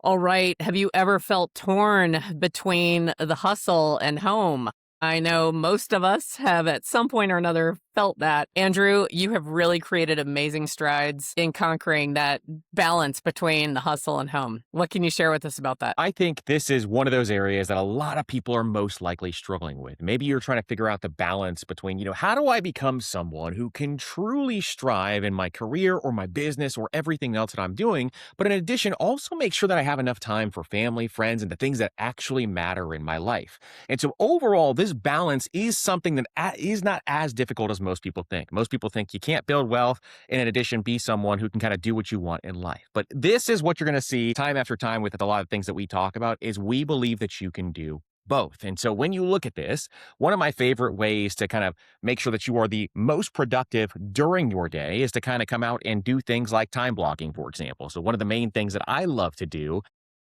All right. Have you ever felt torn between the hustle and home? I know most of us have at some point or another felt that. Andrew, you have really created amazing strides in conquering that balance between the hustle and home. What can you share with us about that? I think this is one of those areas that a lot of people are most likely struggling with. Maybe you're trying to figure out the balance between, how do I become someone who can truly strive in my career or my business or everything else that I'm doing, but in addition, also make sure that I have enough time for family, friends, and the things that actually matter in my life. And so overall, this balance is something that is not as difficult as most people think. Most people think you can't build wealth and in addition, be someone who can kind of do what you want in life. But this is what you're going to see time after time with a lot of things that we talk about is we believe that you can do both. And so when you look at this, one of my favorite ways to kind of make sure that you are the most productive during your day is to kind of come out and do things like time blocking, for example. So one of the main things that I love to do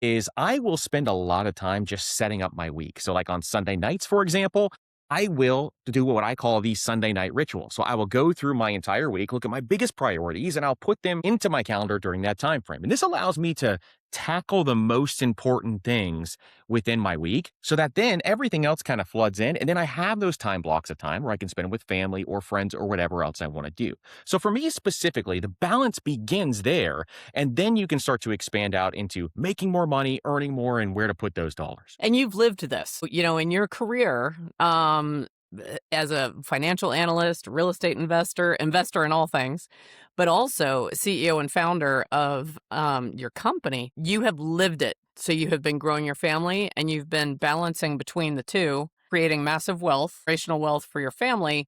is I will spend a lot of time just setting up my week. So like on Sunday nights, for example, I will do what I call these Sunday night rituals. So I will go through my entire week, look at my biggest priorities, and I'll put them into my calendar during that time frame. And this allows me to tackle the most important things within my week so that then everything else kind of floods in. And then I have those time blocks of time where I can spend with family or friends or whatever else I want to do. So for me specifically, the balance begins there. And then you can start to expand out into making more money, earning more, and where to put those dollars. And you've lived this, in your career, as a financial analyst, real estate investor in all things, but also CEO and founder of your company. You have lived it. So you have been growing your family and you've been balancing between the two, creating massive wealth, generational wealth for your family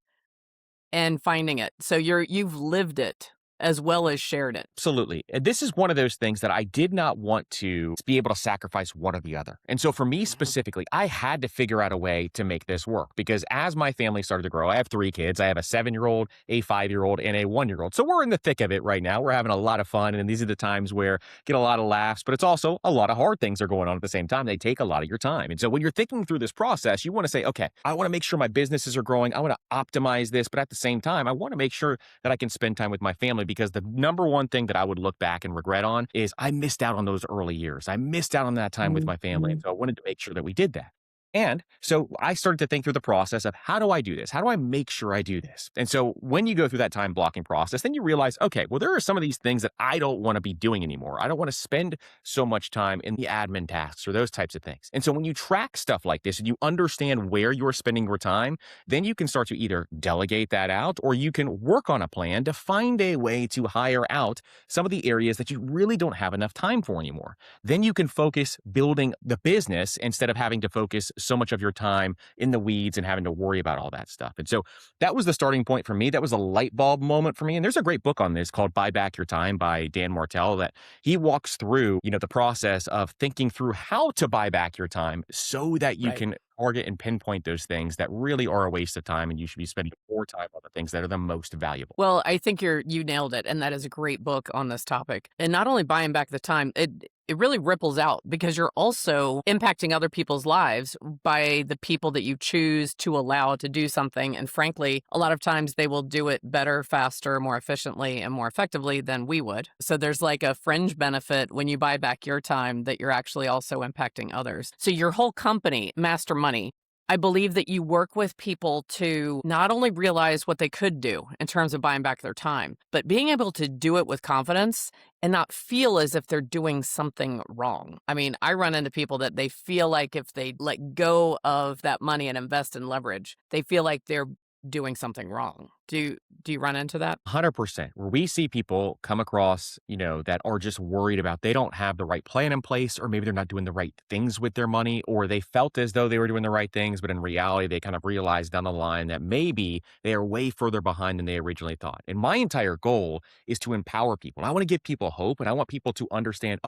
and finding it. So you've lived it as well as shared it. Absolutely. And this is one of those things that I did not want to be able to sacrifice one or the other. And so for me Mhm. specifically, I had to figure out a way to make this work because as my family started to grow, I have three kids. I have a 7-year-old, a 5-year-old, and a 1-year-old. So we're in the thick of it right now. We're having a lot of fun. And these are the times where get a lot of laughs, but it's also a lot of hard things are going on at the same time. They take a lot of your time. And so when you're thinking through this process, you want to say, okay, I want to make sure my businesses are growing. I want to optimize this, but at the same time, I want to make sure that I can spend time with my family because the number one thing that I would look back and regret on is I missed out on those early years. I missed out on that time with my family. And Mhm. so I wanted to make sure that we did that. And so I started to think through the process of how do I do this? How do I make sure I do this? And so when you go through that time blocking process, then you realize, okay, well, there are some of these things that I don't want to be doing anymore. I don't want to spend so much time in the admin tasks or those types of things. And so when you track stuff like this and you understand where you're spending your time, then you can start to either delegate that out or you can work on a plan to find a way to hire out some of the areas that you really don't have enough time for anymore. Then you can focus building the business instead of having to focus so much of your time in the weeds and having to worry about all that stuff. And so that was the starting point for me. That was a light bulb moment for me. And there's a great book on this called Buy Back Your Time by Dan Martell that he walks through, the process of thinking through how to buy back your time so that you Right. can target and pinpoint those things that really are a waste of time and you should be spending more time on the things that are the most valuable. Well, I think you nailed it, and that is a great book on this topic. And not only buying back the time, it really ripples out because you're also impacting other people's lives by the people that you choose to allow to do something. And frankly, a lot of times they will do it better, faster, more efficiently, and more effectively than we would. So there's like a fringe benefit when you buy back your time that you're actually also impacting others. So your whole company, Master Money, I believe that you work with people to not only realize what they could do in terms of buying back their time, but being able to do it with confidence and not feel as if they're doing something wrong. I mean, I run into people that they feel like if they let go of that money and invest in leverage, they feel like they're doing something wrong. Do you run into that? 100%. Where we see people come across, that are just worried about they don't have the right plan in place, or maybe they're not doing the right things with their money, or they felt as though they were doing the right things, but in reality, they kind of realized down the line that maybe they are way further behind than they originally thought. And my entire goal is to empower people. I want to give people hope and I want people to understand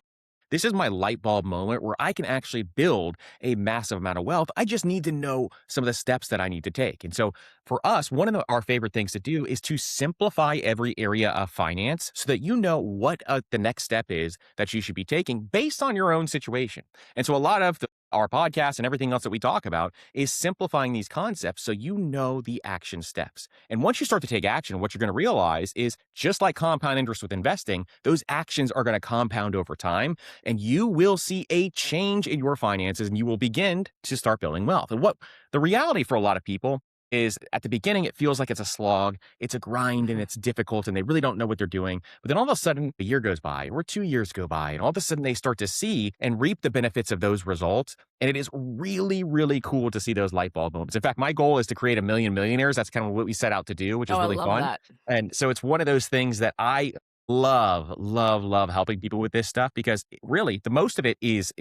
this is my light bulb moment where I can actually build a massive amount of wealth. I just need to know some of the steps that I need to take. And so for us, one of our favorite things to do is to simplify every area of finance so that you know what the next step is that you should be taking based on your own situation. And so a lot of our podcast and everything else that we talk about is simplifying these concepts so you know the action steps. And once you start to take action, what you're going to realize is just like compound interest with investing, those actions are going to compound over time and you will see a change in your finances and you will begin to start building wealth. And what the reality for a lot of people is at the beginning, it feels like it's a slog, it's a grind, and Mhm. it's difficult, and they really don't know what they're doing. But then all of a sudden, a year goes by, or 2 years go by, and all of a sudden they start to see and reap the benefits of those results. And it is really, really cool to see those light bulb moments. In fact, my goal is to create 1 million millionaires. That's kind of what we set out to do, which Oh, is I really love fun. that. And so it's one of those things that I love, love, love helping people with this stuff because really the most of it is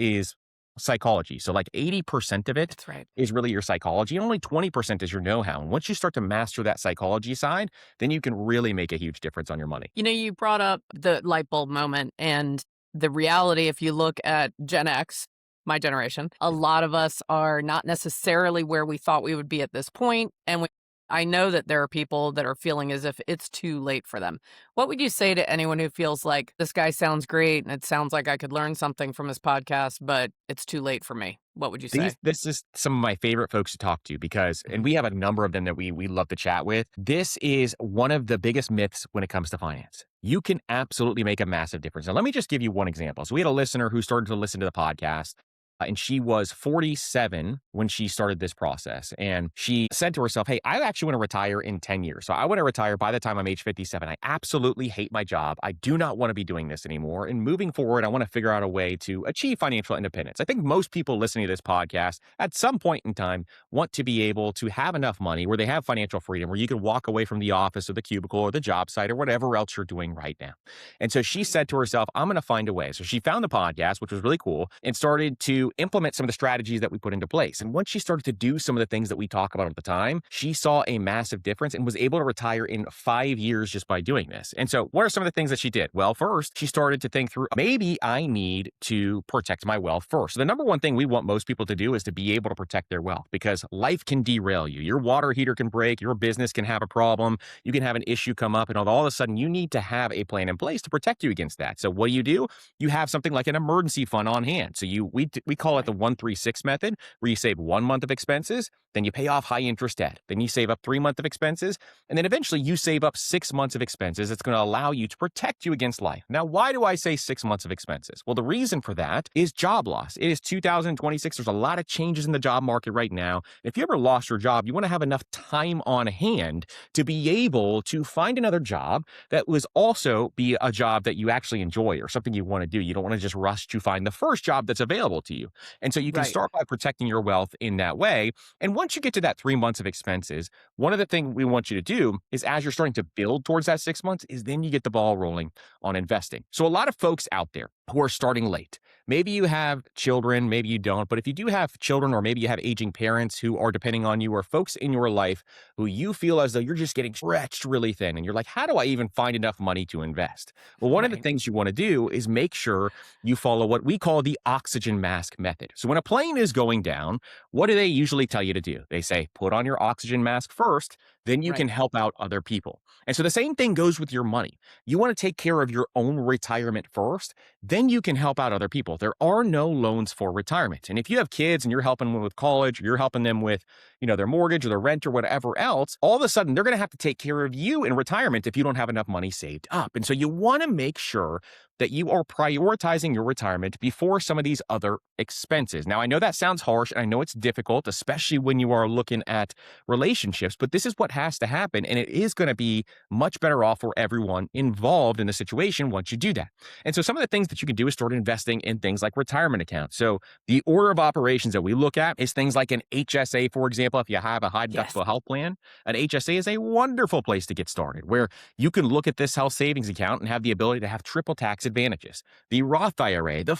psychology. So like 80% of it That's right. is really your psychology and only 20% is your know-how. And once you start to master that psychology side, then you can really make a huge difference on your money. You brought up the light bulb moment and the reality. If you look at Gen X, my generation, a lot of us are not necessarily where we thought we would be at this point. And I know that there are people that are feeling as if it's too late for them. What would you say to anyone who feels like this guy sounds great and it sounds like I could learn something from his podcast, but it's too late for me? What would you say? This is some of my favorite folks to talk to because, and Mhm. we have a number of them that we love to chat with. This is one of the biggest myths when it comes to finance. You can absolutely make a massive difference. Now, let me just give you one example. So we had a listener who started to listen to the podcast. And she was 47 when she started this process. And she said to herself, hey, I actually want to retire in 10 years. So I want to retire by the time I'm age 57. I absolutely hate my job. I do not want to be doing this anymore. And moving forward, I want to figure out a way to achieve financial independence. I think most people listening to this podcast at some point in time want to be able to have enough money where they have financial freedom, where you can walk away from the office or the cubicle or the job site or whatever else you're doing right now. And so she said to herself, I'm going to find a way. So she found the podcast, which was really cool, and started to implement some of the strategies that we put into place. And once she started to do some of the things that we talk about at the time, she saw a massive difference and was able to retire in 5 years just by doing this. And so what are some of the things that she did? Well, first, she started to think through, maybe I need to protect my wealth first. So the number one thing we want most people to do is to be able to protect their wealth because life can derail you. Your water heater can break, your business can have a problem, you can have an issue come up, and all of a sudden you need to have a plan in place to protect you against that. So what do? You have something like an emergency fund on hand. So we call it the 1-3-6 method, where you save 1 month of expenses, then you pay off high interest debt, then you save up 3 months of expenses, and then eventually you save up 6 months of expenses. It's going to allow you to protect you against life. Now, why do I say 6 months of expenses? Well, the reason for that is job loss. It is 2026. There's a lot of changes in the job market right now. If you ever lost your job, you want to have enough time on hand to be able to find another job that was also be a job that you actually enjoy or something you want to do. You don't want to just rush to find the first job that's available to you. And so you can Right. start by protecting your wealth in that way. And once you get to that 3 months of expenses, one of the things we want you to do is as you're starting to build towards that 6 months is then you get the ball rolling on investing. So a lot of folks out there who are starting late, maybe you have children, maybe you don't, but if you do have children or maybe you have aging parents who are depending on you or folks in your life who you feel as though you're just getting stretched really thin and you're like, how do I even find enough money to invest? Well, one of the Right. things you want to do is make sure you follow what we call the oxygen mask method. So when a plane is going down, what do they usually tell you to do? They say, put on your oxygen mask first, then you Right. can help out other people. And so the same thing goes with your money. You want to take care of your own retirement first, then you can help out other people. There are no loans for retirement. And if you have kids and you're helping them with college, or you're helping them with, their mortgage or their rent or whatever else, all of a sudden they're going to have to take care of you in retirement if you don't have enough money saved up. And so you want to make sure that you are prioritizing your retirement before some of these other expenses. Now, I know that sounds harsh and I know it's difficult, especially when you are looking at relationships, but this is what has to happen. And it is going to be much better off for everyone involved in the situation once you do that. And so some of the things that you can do is start investing in things like retirement accounts. So the order of operations that we look at is things like an HSA, for example. If you have a high Yes. deductible health plan, an HSA is a wonderful place to get started where you can look at this health savings account and have the ability to have triple tax advantages. The Roth IRA, the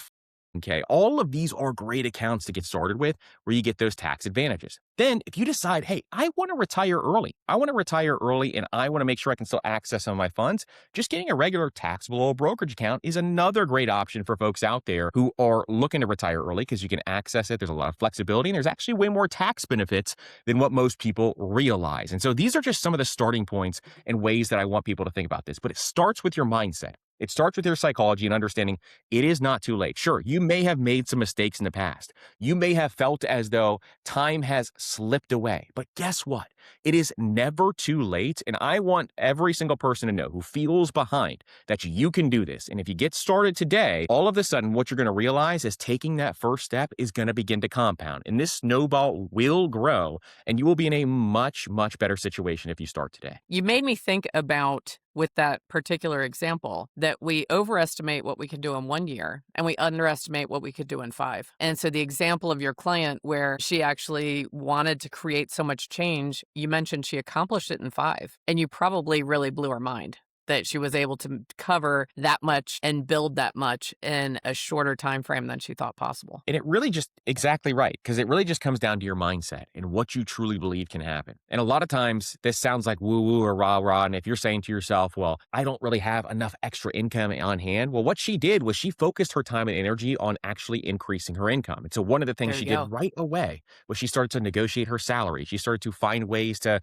okay, all of these are great accounts to get started with where you get those tax advantages. Then, if you decide, hey, I want to retire early, and I want to make sure I can still access some of my funds, just getting a regular taxable brokerage account is another great option for folks out there who are looking to retire early because you can access it. There's a lot of flexibility and there's actually way more tax benefits than what most people realize. And so these are just some of the starting points and ways that I want people to think about this. But it starts with your mindset. It starts with your psychology and understanding it is not too late. Sure, you may have made some mistakes in the past. You may have felt as though time has slipped away. But guess what? It is never too late. And I want every single person to know who feels behind that you can do this. And if you get started today, all of a sudden, what you're going to realize is taking that first step is going to begin to compound. And this snowball will grow, and you will be in a much, much better situation if you start today. You made me think about, with that particular example, that we overestimate what we can do in 1 year and we underestimate what we could do in 5. And so the example of your client where she actually wanted to create so much change, you mentioned she accomplished it in 5, and you probably really blew her mind that she was able to cover that much and build that much in a shorter time frame than she thought possible. And it really just exactly right, because it really just comes down to your mindset and what you truly believe can happen. And a lot of times this sounds like woo woo or rah rah. And if you're saying to yourself, well, I don't really have enough extra income on hand. Well, what she did was she focused her time and energy on actually increasing her income. And so one of the things There she you did go. right away was she started to negotiate her salary. She started to find ways to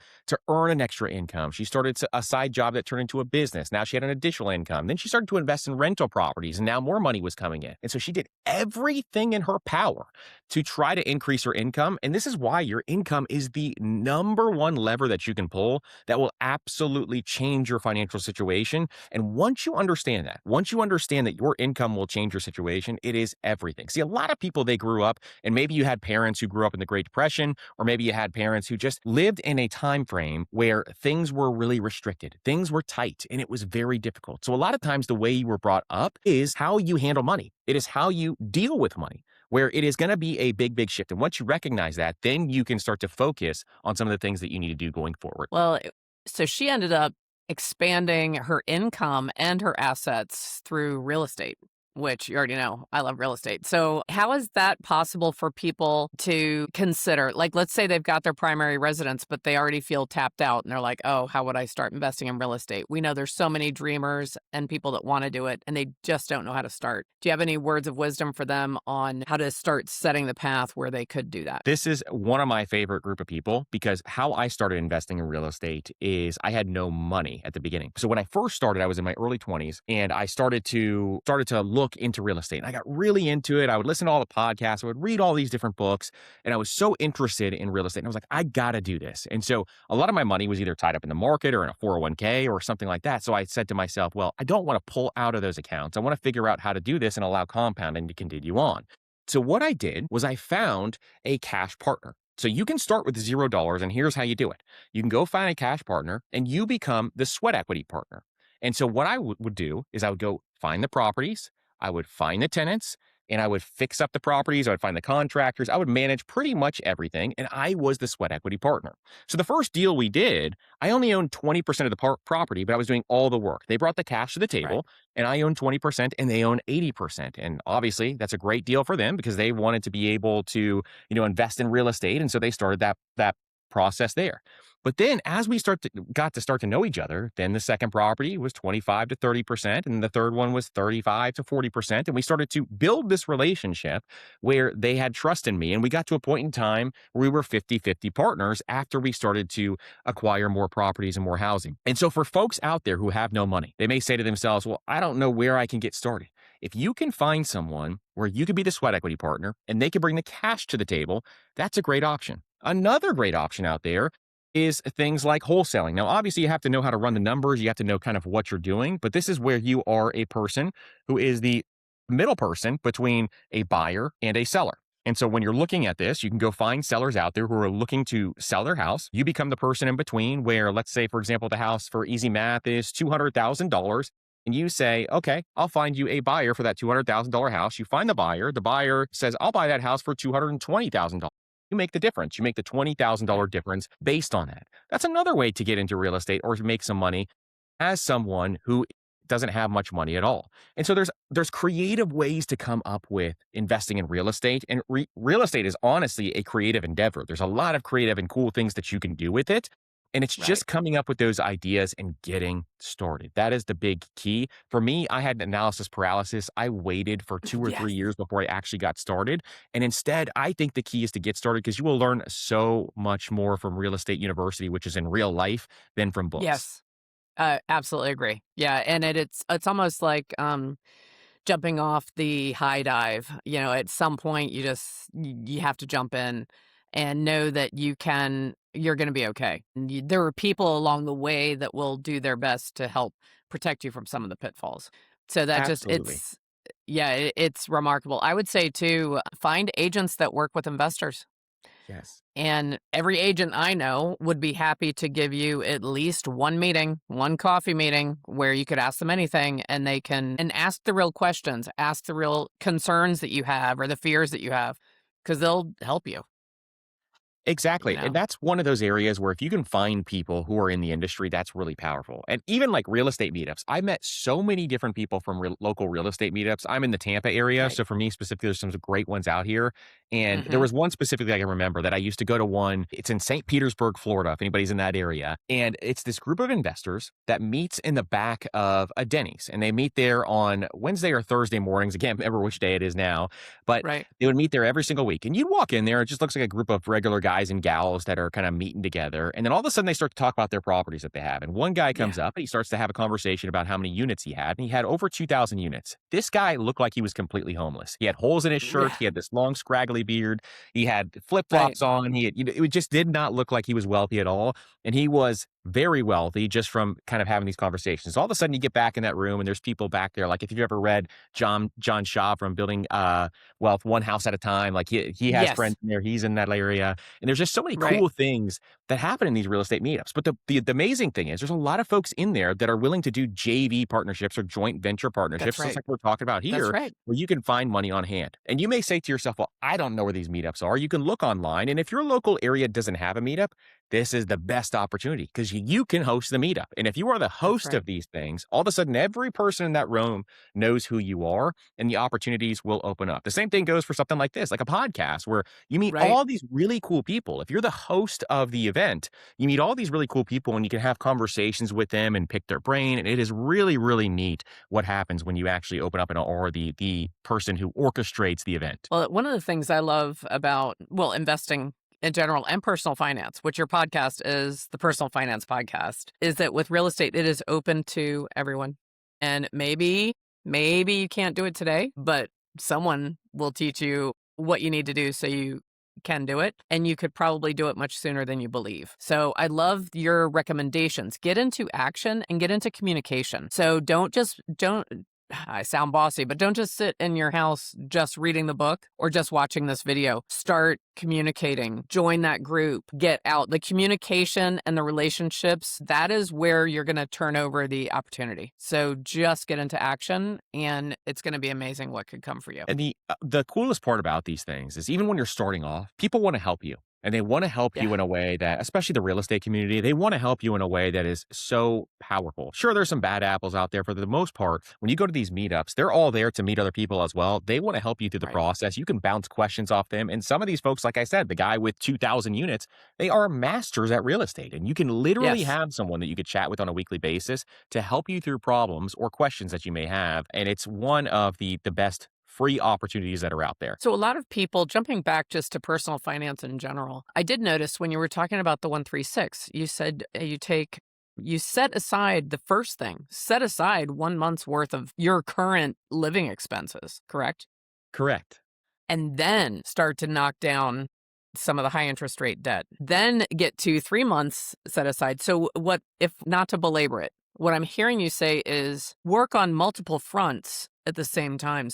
earn an extra income. She started a side job that turned into a business. Now she had an additional income. Then she started to invest in rental properties, and now more money was coming in. And so she did everything in her power to try to increase her income. And this is why your income is the number one lever that you can pull that will absolutely change your financial situation. And once you understand that your income will change your situation, it is everything. See, a lot of people, they grew up, and maybe you had parents who grew up in the Great Depression, or maybe you had parents who just lived in a time frame where things were really restricted. Things were tight, and it was very difficult. So a lot of times the way you were brought up is how you handle money. It is how you deal with money, where it is going to be a big, big shift. And once you recognize that, then you can start to focus on some of the things that you need to do going forward. Well, so she ended up expanding her income and her assets through real estate, which you already know I love real estate. So, how is that possible for people to consider? Like, let's say they've got their primary residence, but they already feel tapped out and they're like, oh, how would I start investing in real estate? We know there's so many dreamers and people that want to do it and they just don't know how to start. Do you have any words of wisdom for them on how to start setting the path where they could do that? This is one of my favorite group of people because how I started investing in real estate is I had no money at the beginning. So when I first started, I was in my early 20s and I started to look into real estate. And I got really into it. I would listen to all the podcasts, I would read all these different books, and I was so interested in real estate. And I was like, I got to do this. And so a lot of my money was either tied up in the market or in a 401k or something like that. So I said to myself, well, I don't want to pull out of those accounts. I want to figure out how to do this and allow compounding to continue on. So what I did was I found a cash partner. So you can start with $0, and here's how you do it. You can go find a cash partner and you become the sweat equity partner. And so what I would do is I would go find the properties, I would find the tenants, and I would fix up the properties. I would find the contractors. I would manage pretty much everything. And I was the sweat equity partner. So the first deal we did, I only owned 20% of the property, but I was doing all the work. They brought the cash to the Right. table and I owned 20% and they owned 80%. And obviously that's a great deal for them because they wanted to be able to, invest in real estate. And so they started that process there. But then as we got to know each other, then the second property was 25 to 30%, and the third one was 35 to 40%. And we started to build this relationship where they had trust in me. And we got to a point in time where we were 50-50 partners after we started to acquire more properties and more housing. And so for folks out there who have no money, they may say to themselves, well, I don't know where I can get started. If you can find someone where you could be the sweat equity partner and they can bring the cash to the table, that's a great option. Another great option out there is things like wholesaling. Now, obviously, you have to know how to run the numbers. You have to know kind of what you're doing, but this is where you are a person who is the middle person between a buyer and a seller. And so when you're looking at this, you can go find sellers out there who are looking to sell their house. You become the person in between where, let's say, for example, the house for easy math is $200,000. And you say, okay, I'll find you a buyer for that $200,000 house. You find the buyer says, I'll buy that house for $220,000. You make the difference. You make the $20,000 difference based on that. That's another way to get into real estate or to make some money as someone who doesn't have much money at all. And so there's creative ways to come up with investing in real estate. And real estate is honestly a creative endeavor. There's a lot of creative and cool things that you can do with it. And it's Right. just coming up with those ideas and getting started. That is the big key. For me, I had analysis paralysis. I waited for 2 or 3 Yes. years before I actually got started. And instead, I think the key is to get started because you will learn so much more from real estate university, which is in real life, than from books. Yes. Absolutely agree. Yeah, and it's almost like, jumping off the high dive. At some point, you have to jump in and know that you're gonna be okay. And there are people along the way that will do their best to help protect you from some of the pitfalls. So that just Absolutely. it's remarkable. I would say too, find agents that work with investors. Yes. And every agent I know would be happy to give you at least one meeting, one coffee meeting where you could ask them anything and they can and ask the real questions, ask the real concerns that you have or the fears that you have, because they'll help you, you Exactly. And know? that's one of those areas where if you can find people who are in the industry, that's really powerful. And even like real estate meetups, I met so many different people from local real estate meetups. I'm in the Tampa area. Right. So for me specifically, there's some great ones out here. And there Mhm. was one specifically I can remember that I used to go to one. It's in St. Petersburg, Florida, if anybody's in that area. And it's this group of investors that meets in the back of a Denny's. And they meet there on Wednesday or Thursday mornings. I can't remember which day it is now, but Right. they would meet there every single week. And you'd walk in there, it just looks like a group of regular guys and gals that are kind of meeting together. And then all of a sudden they start to talk about their properties that they have. And one guy Yeah. comes up and he starts to have a conversation about how many units he had. And he had over 2,000 units. This guy looked like he was completely homeless. He had holes in his shirt. Yeah. He had this long, scraggly beard. He had flip Right. flops on. It just did not look like he was wealthy at all. And he was very wealthy just from kind of having these conversations. All of a sudden you get back in that room and there's people back there. Like if you've ever read John Shaw from Building wealth one house at a time. Like he has Yes. friends in there. He's in that area, and there's just so many Right. cool things that happen in these real estate meetups. But the amazing thing is, there's a lot of folks in there that are willing to do JV partnerships or joint venture That's partnerships, just right. like we're talking about That's here, right. where you can find money on hand. And you may say to yourself, "Well, I don't know where these meetups are." You can look online, and if your local area doesn't have a meetup, this is the best opportunity because you can host the meetup. And if you are the That's host right. of these things, all of a sudden every person in that room knows who you are and the opportunities will open up. The same thing goes for something like this, like a podcast where you meet Right. all these really cool people. If you're the host of the event, you meet all these really cool people and you can have conversations with them and pick their brain. And it is really, really neat what happens when you actually open up or the person who orchestrates the event. Well, one of the things I love about, well, investing in general and personal finance, which your podcast is the personal finance podcast, is that with real estate, it is open to everyone. And maybe you can't do it today, but someone will teach you what you need to do so you can do it. And you could probably do it much sooner than you believe. So I love your recommendations. Get into action and get into communication. So don't I sound bossy, but don't just sit in your house just reading the book or just watching this video. Start communicating, join that group, get out. The communication and the relationships, that is where you're going to turn over the opportunity. So just get into action and it's going to be amazing what could come for you. And the coolest part about these things is even when you're starting off, people want to help you. And they want to help Yeah, you in a way that, especially the real estate community, they want to help you in a way that is so powerful. Sure, there's some bad apples out there. For the most part, when you go to these meetups, they're all there to meet other people as well. They want to help you through the right. process. You can bounce questions off them. And some of these folks, like I said, the guy with 2,000 units, they are masters at real estate. And you can literally Yes. have someone that you could chat with on a weekly basis to help you through problems or questions that you may have. And it's one of the best free opportunities that are out there. So a lot of people, jumping back just to personal finance in general, I did notice when you were talking about the 136, you said you set aside the first thing, set aside 1 month's worth of your current living expenses, correct? Correct. And then start to knock down some of the high interest rate debt. Then get to 3 months set aside. So what, if not to belabor it, what I'm hearing you say is work on multiple fronts at the same time.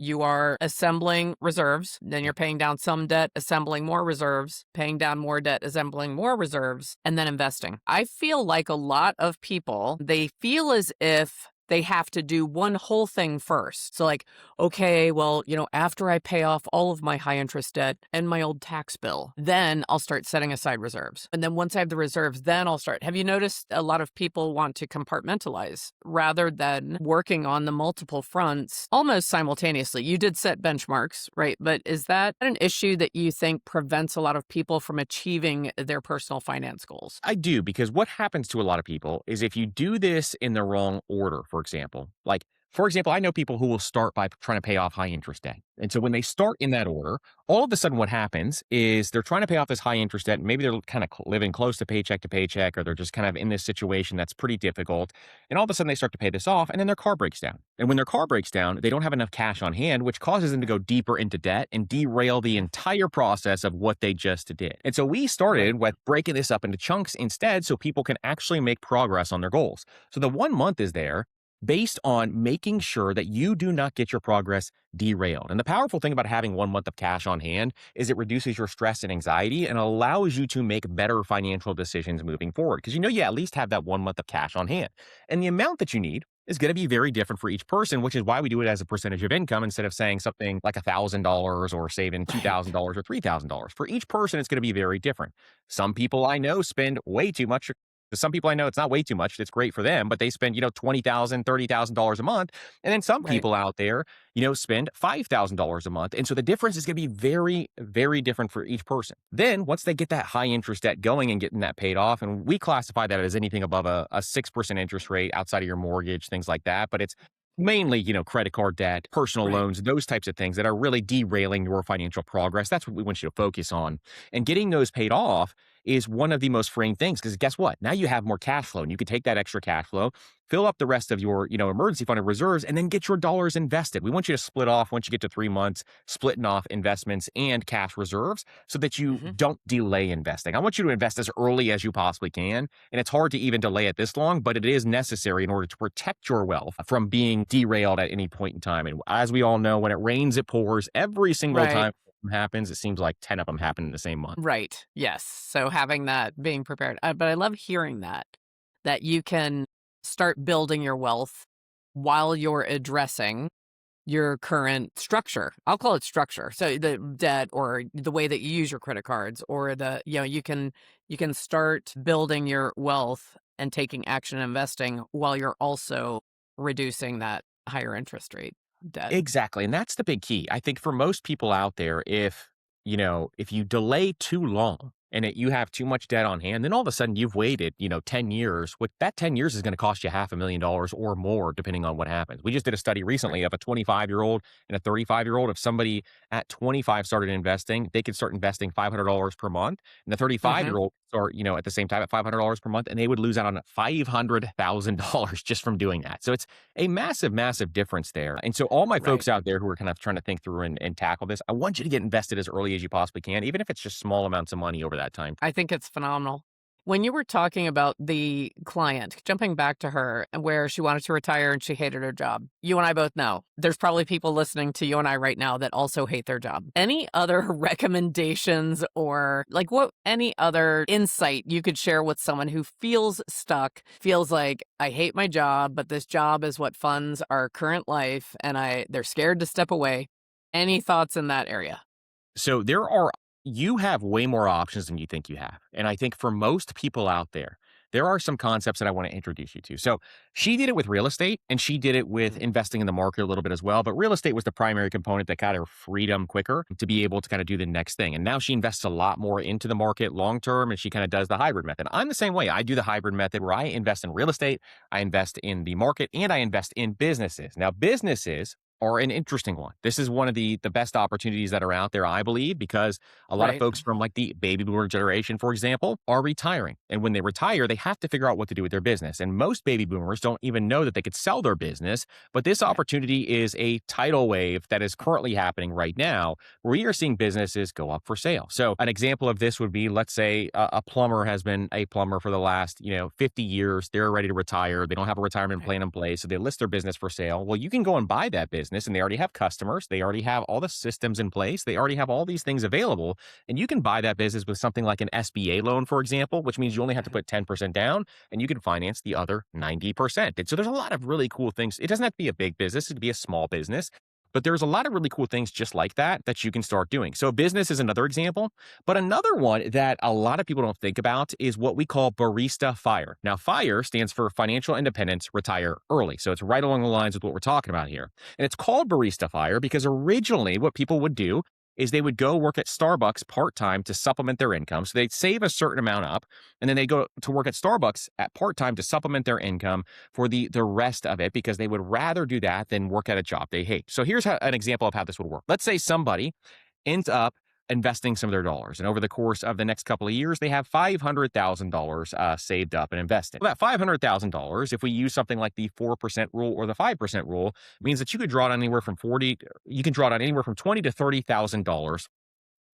You are assembling reserves, then you're paying down some debt, assembling more reserves, paying down more debt, assembling more reserves, and then investing. I feel like a lot of people, they feel as if they have to do one whole thing first. So like, okay, well, after I pay off all of my high interest debt and my old tax bill, then I'll start setting aside reserves. And then once I have the reserves, then I'll start. Have you noticed a lot of people want to compartmentalize rather than working on the multiple fronts almost simultaneously? You did set benchmarks, right? But is that an issue that you think prevents a lot of people from achieving their personal finance goals? I do, because what happens to a lot of people is if you do this in the wrong order, for example, like For example, I know people who will start by trying to pay off high interest debt. And so when they start in that order, all of a sudden what happens is they're trying to pay off this high interest debt. Maybe they're kind of living close to paycheck, or they're just kind of in this situation that's pretty difficult. And all of a sudden they start to pay this off, and then their car breaks down. And when their car breaks down, they don't have enough cash on hand, which causes them to go deeper into debt and derail the entire process of what they just did. And so we Right. started with breaking this up into chunks instead so people can actually make progress on their goals. So the 1 month is there based on making sure that you do not get your progress derailed. And the powerful thing about having 1 month of cash on hand is it reduces your stress and anxiety and allows you to make better financial decisions moving forward. Because you at least have that 1 month of cash on hand. And the amount that you need is going to be very different for each person, which is why we do it as a percentage of income instead of saying something like $1,000 or saving Right. $2,000 or $3,000. For each person, it's going to be very different. Some people I know spend way too much. Some people I know it's not way too much. It's great for them, but they spend, $20,000, $30,000 a month. And then some Right. people out there, spend $5,000 a month. And so the difference is going to be very, very different for each person. Then once they get that high interest debt going and getting that paid off, and we classify that as anything above a 6% interest rate outside of your mortgage, things like that. But it's mainly, credit card debt, personal Right. loans, those types of things that are really derailing your financial progress. That's what we want you to focus on. And getting those paid off is one of the most freeing things because guess what? Now you have more cash flow and you can take that extra cash flow, fill up the rest of your, emergency fund and reserves, and then get your dollars invested. We want you to split off once you get to 3 months, splitting off investments and cash reserves so that you Hmm. don't delay investing. I want you to invest as early as you possibly can. And it's hard to even delay it this long, but it is necessary in order to protect your wealth from being derailed at any point in time. And as we all know, when it rains, it pours. Every single Right. time it happens, it seems like 10 of them happen in the same month. Right. Yes. So having that, being prepared. But I love hearing that you can start building your wealth while you're addressing your current structure. I'll call it structure. So the debt or the way that you use your credit cards or you can start building your wealth and taking action and investing while you're also reducing that higher interest rate debt. Exactly, and that's the big key. I think for most people out there, if you delay too long and you have too much debt on hand, then all of a sudden you've waited, 10 years. What that 10 years is going to cost you $500,000 or more, depending on what happens. We just did a study recently Right. of a 25-year-old and a 35-year-old. If somebody at 25 started investing, they could start investing $500 per month. And the Hmm. 35-year-old start, at the same time at $500 per month, and they would lose out on $500,000 just from doing that. So it's a massive, massive difference there. And so all my Right. folks out there who are kind of trying to think through and tackle this, I want you to get invested as early as you possibly can, even if it's just small amounts of money over that time. I think it's phenomenal. When you were talking about the client, jumping back to her and where she wanted to retire and she hated her job, you and I both know there's probably people listening to you and I right now that also hate their job. Any other recommendations or like what any other insight you could share with someone who feels stuck, feels like I hate my job, but this job is what funds our current life and they're scared to step away. Any thoughts in that area? So you have way more options than you think you have. And I think for most people out there are some concepts that I want to introduce you to. So she did it with real estate and she did it with Mm. investing in the market a little bit as well. But real estate was the primary component that got her freedom quicker to be able to kind of do the next thing. And now she invests a lot more into the market long term and she kind of does the hybrid method. I'm the same way. I do the hybrid method where I invest in real estate, I invest in the market, and I invest in businesses. Now, businesses are an interesting one. This is one of the best opportunities that are out there, I believe, because a lot of Right. folks from like the baby boomer generation, for example, are retiring. And when they retire, they have to figure out what to do with their business. And most baby boomers don't even know that they could sell their business. But this Right. opportunity is a tidal wave that is currently happening right now where we are seeing businesses go up for sale. So an example of this would be, let's say a plumber has been a plumber for the last, 50 years. They're ready to retire. They don't have a retirement Right. plan in place. So they list their business for sale. Well, you can go and buy that business and they already have customers. They already have all the systems in place. They already have all these things available. And you can buy that business with something like an SBA loan, for example, which means you only have to Mhm. put 10% down and you can finance the other 90%. And so there's a lot of really cool things. It doesn't have to be a big business, it could be a small business. But there's a lot of really cool things just like that you can start doing. So business is another example. But another one that a lot of people don't think about is what we call Barista FIRE. Now, FIRE stands for Financial Independence Retire Early. So it's right along the lines with what we're talking about here. And it's called Barista FIRE because originally what people would do is they would go work at Starbucks part-time to supplement their income. So they'd save a certain amount up, and then they go to work at Starbucks at part-time to supplement their income for the rest of it, because they would rather do that than work at a job they hate. So here's an example of how this would work. Let's say somebody ends up investing some of their dollars. And over the course of the next couple of years, they have $500,000 saved up and invested. Well, that $500,000, if we use something like the 4% rule or the 5% rule, means that you could draw it on anywhere from $20,000 to $30,000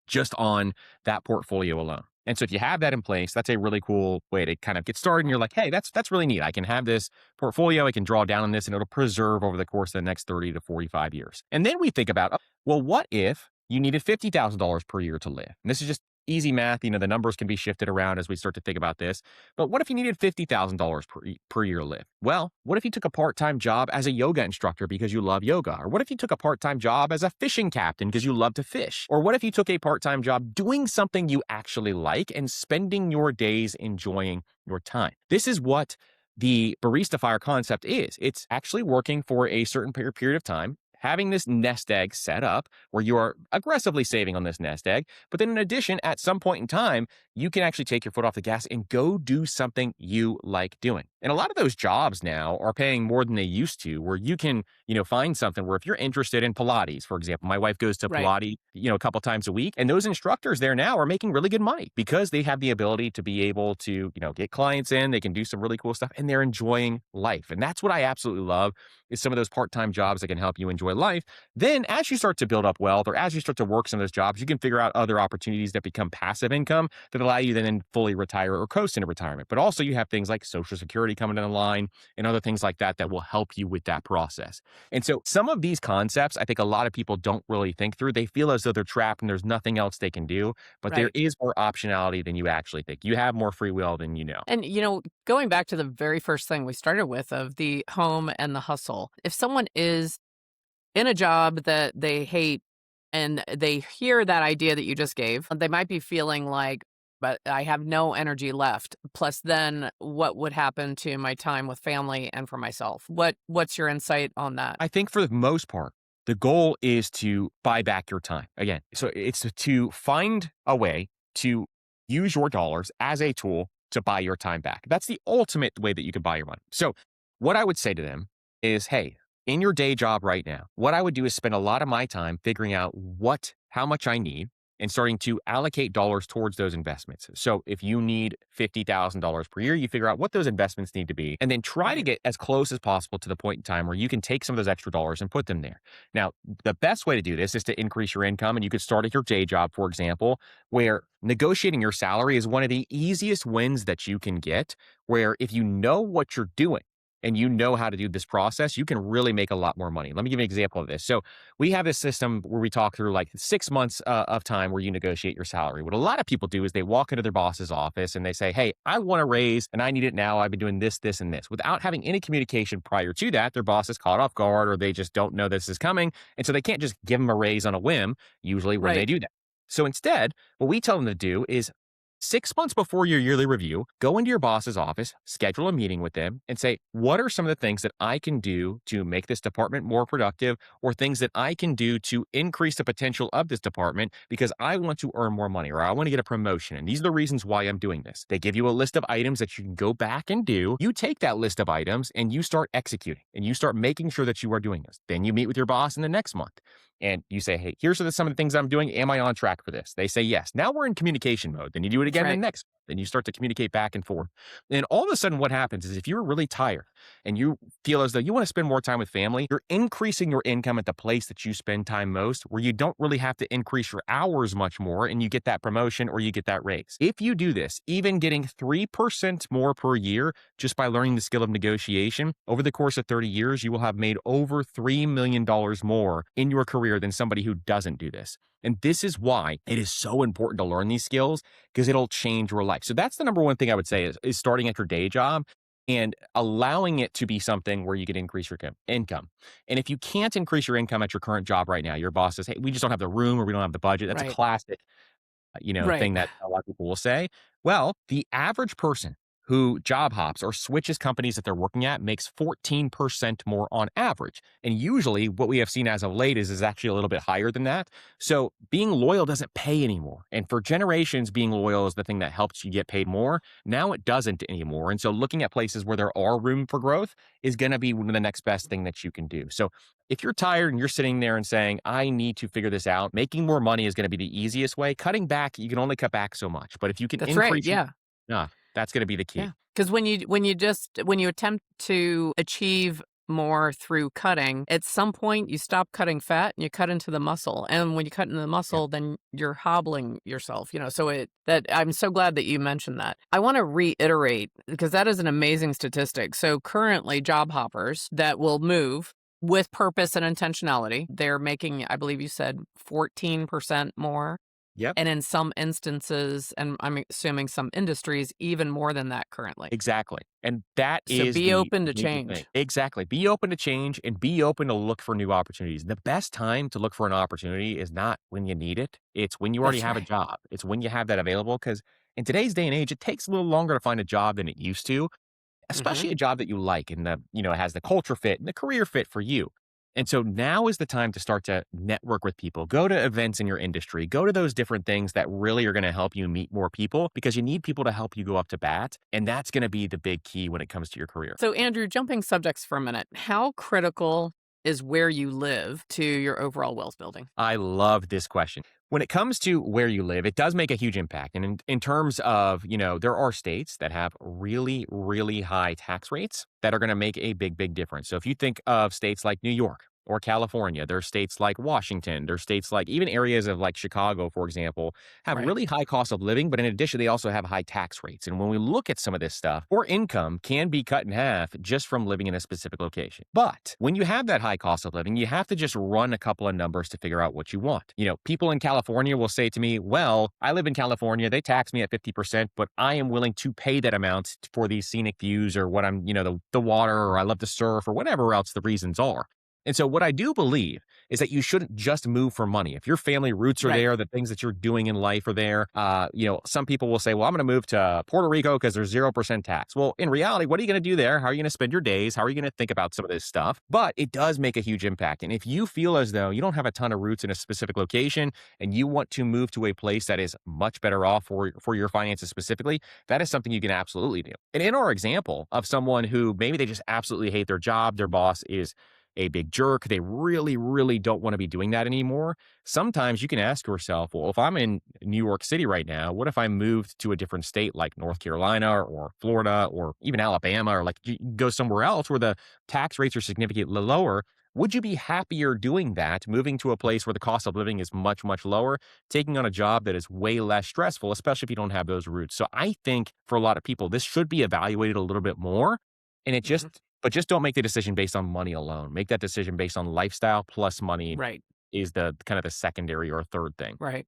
just on that portfolio alone. And so if you have that in place, that's a really cool way to kind of get started. And you're like, hey, that's really neat. I can have this portfolio, I can draw down on this, and it'll preserve over the course of the next 30 to 45 years. And then we think about, well, what if you needed $50,000 per year to live? And this is just easy math. The numbers can be shifted around as we start to think about this. But what if you needed $50,000 per year to live? Well, what if you took a part-time job as a yoga instructor because you love yoga? Or what if you took a part-time job as a fishing captain because you love to fish? Or what if you took a part-time job doing something you actually like and spending your days enjoying your time? This is what the Barista Fire concept is. It's actually working for a certain period of time, having this nest egg set up where you are aggressively saving on this nest egg. But then in addition, at some point in time, you can actually take your foot off the gas and go do something you like doing. And a lot of those jobs now are paying more than they used to, where you can, find something where if you're interested in Pilates, for example, my wife goes to Right. Pilates, a couple times a week, and those instructors there now are making really good money because they have the ability to be able to, get clients in, they can do some really cool stuff, and they're enjoying life. And that's what I absolutely love, is some of those part-time jobs that can help you enjoy life. Then as you start to build up wealth, or as you start to work some of those jobs, you can figure out other opportunities that become passive income that allow you then fully retire or coast into retirement. But also you have things like Social Security coming down the line and other things like that that will help you with that process. And so some of these concepts, I think a lot of people don't really think through. They feel as though they're trapped and there's nothing else they can do, but there Right. is more optionality than you actually think. You have more free will than you know. And, going back to the very first thing we started with of the home and the hustle, if someone is in a job that they hate and they hear that idea that you just gave, they might be feeling like, but I have no energy left. Plus, then what would happen to my time with family and for myself? What's your insight on that? I think for the most part, the goal is to buy back your time. Again, so it's to find a way to use your dollars as a tool to buy your time back. That's the ultimate way that you can buy your money. So what I would say to them is, hey, in your day job right now, what I would do is spend a lot of my time figuring out how much I need and starting to allocate dollars towards those investments. So if you need $50,000 per year, you figure out what those investments need to be, and then try to Right. get as close as possible to the point in time where you can take some of those extra dollars and put them there. Now, the best way to do this is to increase your income, and you could start at your day job, for example, where negotiating your salary is one of the easiest wins that you can get, where if you know what you're doing, and you know how to do this process, you can really make a lot more money. Let me give you an example of this. So we have this system where we talk through like 6 months of time where you negotiate your salary. What a lot of people do is they walk into their boss's office and they say, hey, I want a raise and I need it now. I've been doing this, this, and this. Without having any communication prior to that, their boss is caught off guard or they just don't know this is coming. And so they can't just give them a raise on a whim, usually when they Right. do that. So instead, what we tell them to do is 6 months before your yearly review, go into your boss's office, schedule a meeting with them, and say, what are some of the things that I can do to make this department more productive, or things that I can do to increase the potential of this department because I want to earn more money or I want to get a promotion. And these are the reasons why I'm doing this. They give you a list of items that you can go back and do. You take that list of items and you start executing and you start making sure that you are doing this. Then you meet with your boss in the next month. And you say, hey, here's some of the things I'm doing. Am I on track for this? They say yes. Now we're in communication mode. Then you do it again the Right. next. Then you start to communicate back and forth. And all of a sudden, what happens is if you're really tired and you feel as though you want to spend more time with family, you're increasing your income at the place that you spend time most, where you don't really have to increase your hours much more and you get that promotion or you get that raise. If you do this, even getting 3% more per year just by learning the skill of negotiation, over the course of 30 years, you will have made over $3 million more in your career than somebody who doesn't do this. And this is why it is so important to learn these skills, because it'll change your life. So that's the number one thing I would say is starting at your day job and allowing it to be something where you can increase your income. And if you can't increase your income at your current job right now, your boss says, hey, we just don't have the room or we don't have the budget. That's a Right. classic, Right. thing that a lot of people will say. Well, the average person who job hops or switches companies that they're working at makes 14% more on average. And usually what we have seen as of late is actually a little bit higher than that. So being loyal doesn't pay anymore. And for generations, being loyal is the thing that helps you get paid more. Now it doesn't anymore. And so looking at places where there are room for growth is going to be one of the next best thing that you can do. So if you're tired and you're sitting there and saying, I need to figure this out, making more money is going to be the easiest way. Cutting back, you can only cut back so much. But if you can That's right. increase, Yeah. that's going to be the Yeah. key. Because when you attempt to achieve more through cutting, at some point you stop cutting fat and you cut into the muscle. And when you cut into the Yeah. muscle, then you're hobbling yourself, so I'm so glad that you mentioned that. I want to reiterate because that is an amazing statistic. So currently job hoppers that will move with purpose and intentionality, they're making, I believe you said 14% more. Yep. And in some instances, and I'm assuming some industries, even more than that currently. Exactly. And that So is be the open to major thing. change. Exactly. Be open to change and be open to look for new opportunities. The best time to look for an opportunity is not when you need it. It's when you already That's have a right. job. It's when you have that available. Because in today's day and age, it takes a little longer to find a job than it used to, Mhm. especially a job that you like and it has the culture fit and the career fit for you. And so now is the time to start to network with people. Go to events in your industry. Go to those different things that really are going to help you meet more people because you need people to help you go up to bat. And that's going to be the big key when it comes to your career. So, Andrew, jumping subjects for a minute, how critical is where you live to your overall wealth building? I love this question. When it comes to where you live, it does make a huge impact. And in terms of, there are states that have really, really high tax rates that are going to make a big, big difference. So if you think of states like New York or California, there are states like Washington, there's states like even areas of like Chicago, for example, have Right. really high cost of living, but in addition, they also have high tax rates. And when we look at some of this stuff, or income can be cut in half just from living in a specific location. But when you have that high cost of living, you have to just run a couple of numbers to figure out what you want. People in California will say to me, well, I live in California, they tax me at 50%, but I am willing to pay that amount for these scenic views or what the water, or I love to surf or whatever else the reasons are. And so what I do believe is that you shouldn't just move for money. If your family roots are Right. there, the things that you're doing in life are there. Some people will say, well, I'm going to move to Puerto Rico because there's 0% tax. Well, in reality, what are you going to do there? How are you going to spend your days? How are you going to think about some of this stuff? But it does make a huge impact. And if you feel as though you don't have a ton of roots in a specific location and you want to move to a place that is much better off for your finances specifically, that is something you can absolutely do. And in our example of someone who maybe they just absolutely hate their job, their boss is a big jerk. They really, really don't want to be doing that anymore. Sometimes you can ask yourself, well, if I'm in New York City right now, what if I moved to a different state like North Carolina or Florida or even Alabama, or like you go somewhere else where the tax rates are significantly lower? Would you be happier doing that, moving to a place where the cost of living is much, much lower, taking on a job that is way less stressful, especially if you don't have those roots? So I think for a lot of people, this should be evaluated a little bit more. And Mhm. but just don't make the decision based on money alone. Make that decision based on lifestyle plus money Right. is the kind of the secondary or third thing. Right.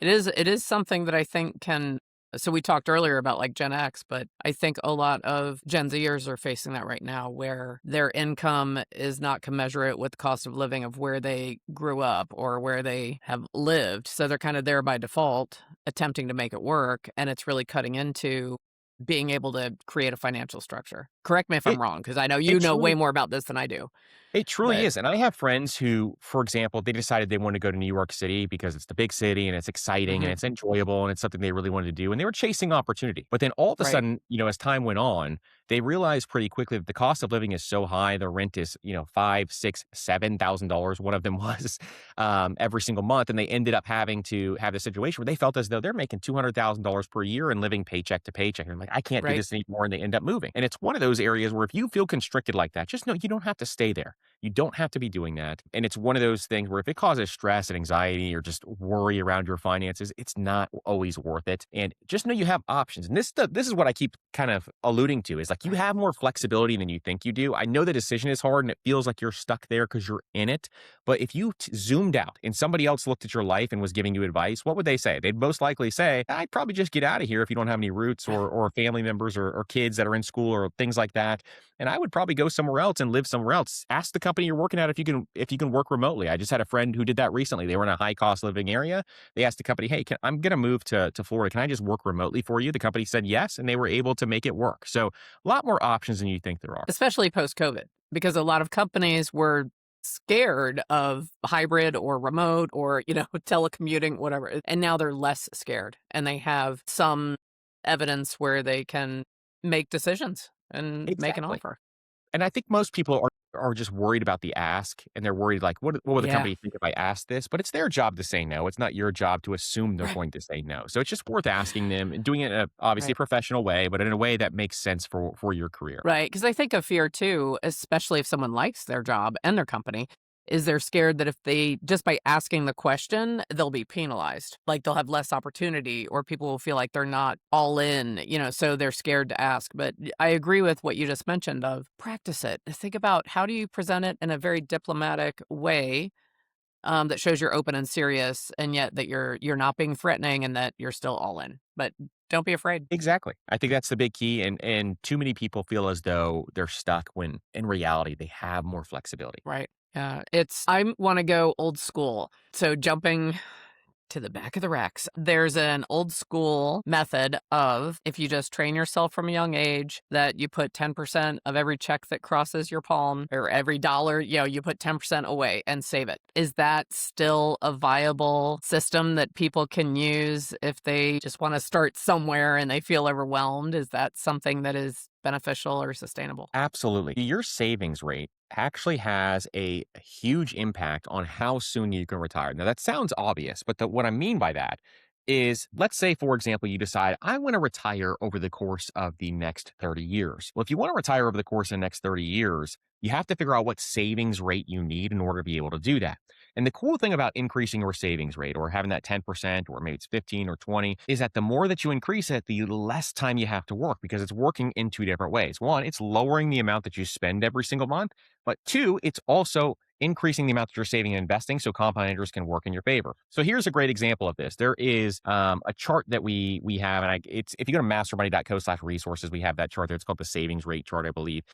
It is something that I think can so we talked earlier about like Gen X, but I think a lot of Gen Zers are facing that right now where their income is not commensurate with the cost of living of where they grew up or where they have lived. So they're kind of there by default, attempting to make it work, and it's really cutting into being able to create a financial structure. Correct me if It I'm wrong, because I know it you know way truly more about this than I do. It truly But is. And I have friends who, for example, they decided they wanted to go to New York City because it's the big city and it's exciting and mhm, it's enjoyable and it's something they really wanted to do. And they were chasing opportunity. But then all of a right, sudden, as time went on, they realized pretty quickly that the cost of living is so high. The rent is, five, six, $7,000. One of them was every single month. And they ended up having to have this situation where they felt as though they're making $200,000 per year and living paycheck to paycheck. And they're like, I can't do right, this anymore. And they end up moving. And it's one of those areas where if you feel constricted like that, just know you don't have to stay there. You don't have to be doing that. And it's one of those things where if it causes stress and anxiety or just worry around your finances, it's not always worth it. And just know you have options. And this is what I keep kind of alluding to is like you right, have more flexibility than you think you do. I know the decision is hard and it feels like you're stuck there because you're in it. But if you zoomed out and somebody else looked at your life and was giving you advice, what would they say? They'd most likely say, I'd probably just get out of here if you don't have any roots or family members or kids that are in school or things like that. And I would probably go somewhere else and live somewhere else. Ask the company you're working at if you can work remotely. I just had a friend who did that recently. They were in a high cost living area. They asked the company, "Hey, I'm going to move to Florida. Can I just work remotely for you?" The company said yes, and they were able to make it work. So a lot more options than you think there are. Especially post-COVID, because a lot of companies were scared of hybrid or remote or, telecommuting, whatever. And now they're less scared and they have some evidence where they can make decisions and make an Exactly. offer. And I think most people are just worried about the ask, and they're worried like, what will the Yeah. company think if I ask this? But it's their job to say no. It's not your job to assume they're Right. going to say no. So it's just worth asking them and doing it in a obviously a Right. professional way, but in a way that makes sense for your career. Right. Because I think a fear too, especially if someone likes their job and their company, is they're scared that if they just by asking the question, they'll be penalized. Like they'll have less opportunity or people will feel like they're not all in, so they're scared to ask. But I agree with what you just mentioned of practice it. Think about how do you present it in a very diplomatic way that shows you're open and serious and yet that you're not being threatening and that you're still all in. But don't be afraid. Exactly. I think that's the big key. And too many people feel as though they're stuck when in reality they have more flexibility. Right. Yeah. I want to go old school. So jumping to the back of the racks. There's an old school method of if you just train yourself from a young age that you put 10% of every check that crosses your palm or every dollar, you put 10% away and save it. Is that still a viable system that people can use if they just want to start somewhere and they feel overwhelmed? Is that something that is beneficial or sustainable? Absolutely. Your savings rate actually has a huge impact on how soon you can retire. Now, that sounds obvious, but what I mean by that is let's say, for example, you decide, I want to retire over the course of the next 30 years. Well, if you want to retire over the course of the next 30 years, you have to figure out what savings rate you need in order to be able to do that. And the cool thing about increasing your savings rate or having that 10% or maybe it's 15 or 20 is that the more that you increase it, the less time you have to work because it's working in two different ways. One, it's lowering the amount that you spend every single month, but two, it's also increasing the amount that you're saving and investing so compound interest can work in your favor. So here's a great example of this. There is a chart that we have, and it's if you go to mastermoney.co/resources, we have that chart there. It's called the savings rate chart, I believe.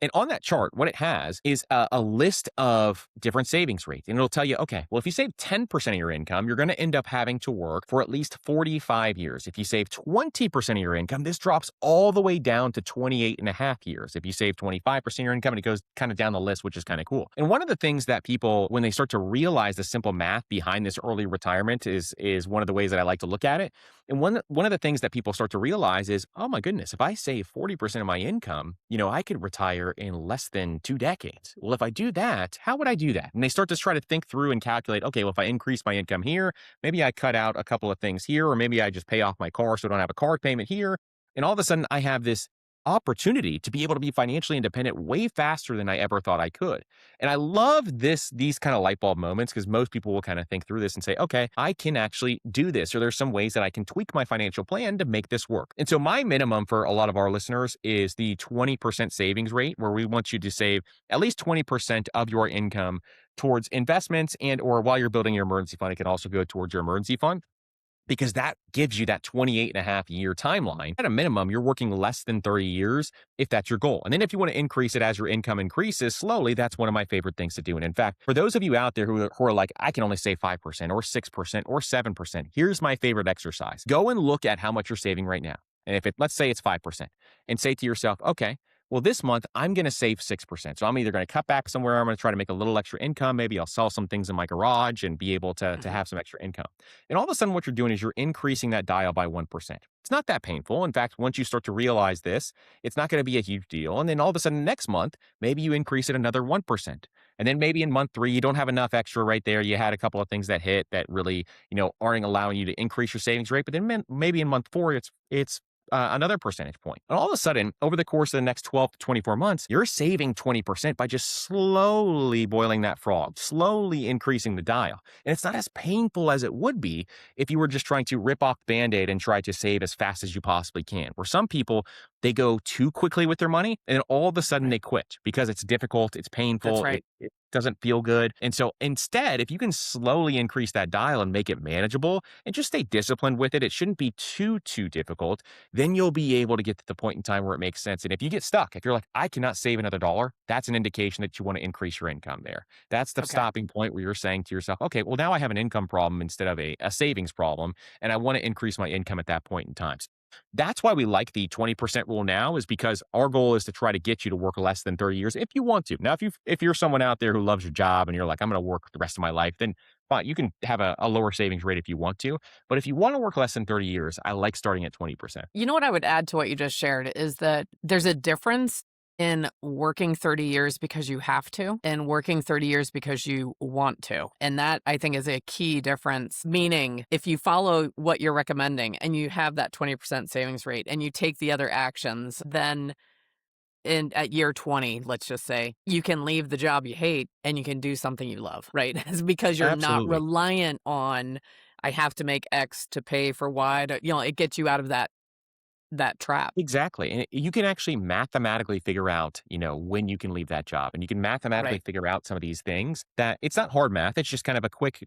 And on that chart, what it has is a list of different savings rates. And it'll tell you, okay, well, if you save 10% of your income, you're going to end up having to work for at least 45 years. If you save 20% of your income, this drops all the way down to 28 and a half years. If you save 25% of your income, and it goes kind of down the list, which is kind of cool. And one of the things that people, when they start to realize the simple math behind this early retirement is one of the ways that I like to look at it. And one of the things that people start to realize is, oh my goodness, if I save 40% of my income, I could retire in less than 2 decades. Well, if I do that, how would I do that? And they start to try to think through and calculate, okay, well, if I increase my income here, maybe I cut out a couple of things here, or maybe I just pay off my car so I don't have a car payment here. And all of a sudden I have this opportunity to be able to be financially independent way faster than I ever thought I could. And I love these kind of light bulb moments because most people will kind of think through this and say, okay, I can actually do this, or there's some ways that I can tweak my financial plan to make this work. And so my minimum for a lot of our listeners is the 20% savings rate, where we want you to save at least 20% of your income towards investments and or while you're building your emergency fund, it can also go towards your emergency fund because that gives you that 28 and a half year timeline. At a minimum, you're working less than 30 years if that's your goal. And then if you want to increase it as your income increases slowly, that's one of my favorite things to do. And in fact, for those of you out there who are like, I can only save 5% or 6% or 7%, here's my favorite exercise. Go and look at how much you're saving right now. And if let's say it's 5%, and say to yourself, okay, well, this month I'm going to save 6%. So I'm either going to cut back somewhere, I'm going to try to make a little extra income. Maybe I'll sell some things in my garage and be able to Mhm. have some extra income. And all of a sudden, what you're doing is you're increasing that dial by 1%. It's not that painful. In fact, once you start to realize this, it's not going to be a huge deal. And then all of a sudden, next month, maybe you increase it another 1%. And then maybe in month 3, you don't have enough extra right there. You had a couple of things that hit that really, aren't allowing you to increase your savings rate. But then maybe in month 4, it's another percentage point. And all of a sudden, over the course of the next 12 to 24 months, you're saving 20% by just slowly boiling that frog, slowly increasing the dial. And it's not as painful as it would be if you were just trying to rip off the Band-Aid and try to save as fast as you possibly can. Where some people, they go too quickly with their money, and then all of a sudden Right. they quit because it's difficult, it's That's painful, right. it doesn't feel good. And so instead, if you can slowly increase that dial and make it manageable and just stay disciplined with it, it shouldn't be too difficult. Then you'll be able to get to the point in time where it makes sense. And if you get stuck, if you're like, I cannot save another dollar, that's an indication that you want to increase your income there. That's the Okay. stopping point where you're saying to yourself, okay, well, now I have an income problem instead of a savings problem, and I want to increase my income at that point in time. That's why we like the 20% rule now, is because our goal is to try to get you to work less than 30 years if you want to. Now, if you're someone out there who loves your job and you're like, I'm going to work the rest of my life, then fine, you can have a lower savings rate if you want to. But if you want to work less than 30 years, I like starting at 20%. You know what I would add to what you just shared is that there's a difference in working 30 years because you have to and working 30 years because you want to. And that I think is a key difference. Meaning, if you follow what you're recommending and you have that 20% savings rate and you take the other actions, then at year 20, let's just say, you can leave the job you hate and you can do something you love, right? It's because you're not Absolutely. reliant on I have to make X to pay for Y. It gets you out of that trap. Exactly. And you can actually mathematically figure out, when you can leave that job. And you can mathematically Right. figure out some of these things that it's not hard math. It's just kind of a quick